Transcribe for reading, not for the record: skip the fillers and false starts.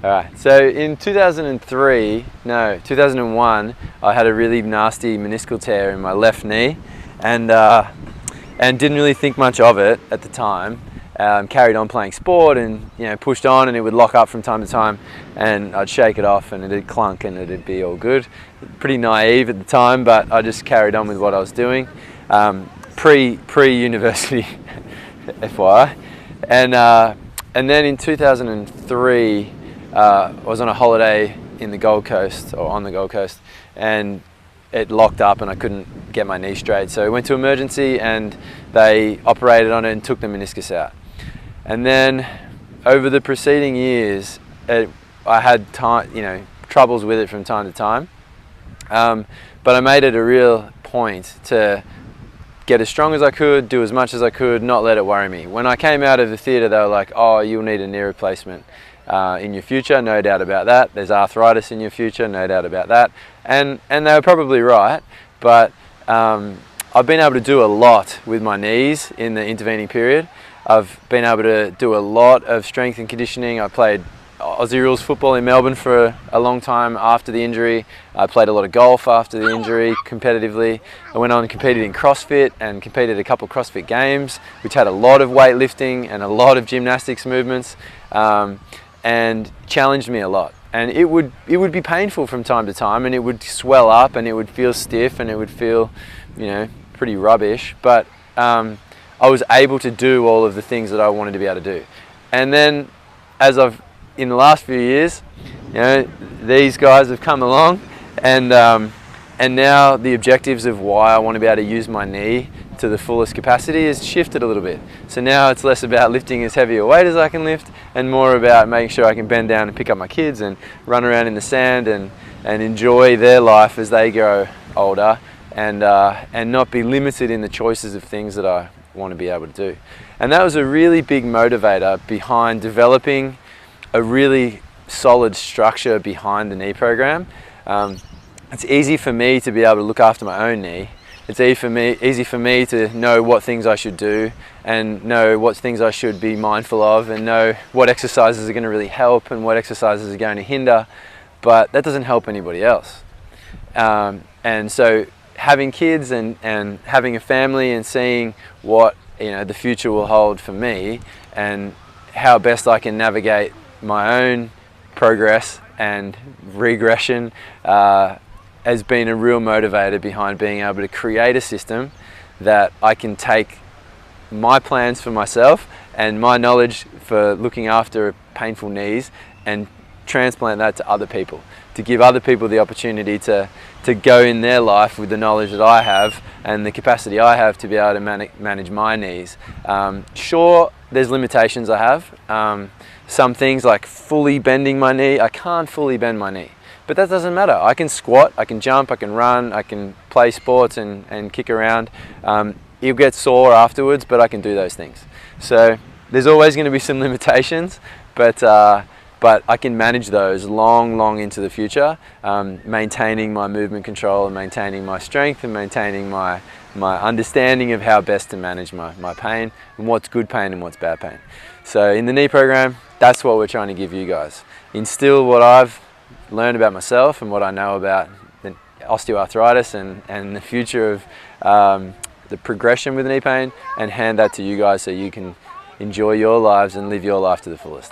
Alright, so in 2001, I had a really nasty meniscal tear in my left knee, and didn't really think much of it at the time. Carried on playing sport and pushed on, and it would lock up from time to time, and I'd shake it off and it'd clunk and it'd be all good. Pretty naive at the time, but I just carried on with what I was doing. Pre-university, FYI. And then in 2003, I was on a holiday in the Gold Coast, or on the Gold Coast, and it locked up and I couldn't get my knee straight. So I went to emergency and they operated on it and took the meniscus out. And then over the preceding years, I had troubles with it from time to time. But I made it a real point to get as strong as I could, do as much as I could, not let it worry me. When I came out of the theatre, they were like, oh, you'll need a knee replacement in your future, no doubt about that. There's arthritis in your future, no doubt about that. And they were probably right, but I've been able to do a lot with my knees in the intervening period. I've been able to do a lot of strength and conditioning. I played Aussie rules football in Melbourne for a long time after the injury. I played a lot of golf after the injury competitively. I went on and competed in CrossFit and competed a couple of CrossFit games, which had a lot of weightlifting and a lot of gymnastics movements, and challenged me a lot. And it would be painful from time to time, and it would swell up and it would feel stiff and it would feel, pretty rubbish. But I was able to do all of the things that I wanted to be able to do. And then in the last few years, these guys have come along, and now the objectives of why I want to be able to use my knee to the fullest capacity has shifted a little bit. So now it's less about lifting as heavy a weight as I can lift, and more about making sure I can bend down and pick up my kids and run around in the sand and enjoy their life as they grow older, and not be limited in the choices of things that I want to be able to do. And that was a really big motivator behind developing a really solid structure behind the knee program. It's easy for me to be able to look after my own knee. It's easy for me to know what things I should do and know what things I should be mindful of and know what exercises are going to really help and what exercises are going to hinder, but that doesn't help anybody else. And so having kids and having a family and seeing what the future will hold for me and how best I can navigate my own progress and regression has been a real motivator behind being able to create a system that I can take my plans for myself and my knowledge for looking after painful knees and transplant that to other people, to give other people the opportunity to go in their life with the knowledge that I have and the capacity I have to be able to manage my knees. Sure, there's limitations I have. Some things like fully bending my knee, I can't fully bend my knee. But that doesn't matter. I can squat, I can jump, I can run, I can play sports and kick around. You'll get sore afterwards, but I can do those things. So there's always going to be some limitations, but I can manage those long into the future, maintaining my movement control and maintaining my strength and maintaining my understanding of how best to manage my pain and what's good pain and what's bad pain. So in the knee program, that's what we're trying to give you guys. Instill what I've learned about myself and what I know about the osteoarthritis and the future of the progression with knee pain, and hand that to you guys so you can enjoy your lives and live your life to the fullest.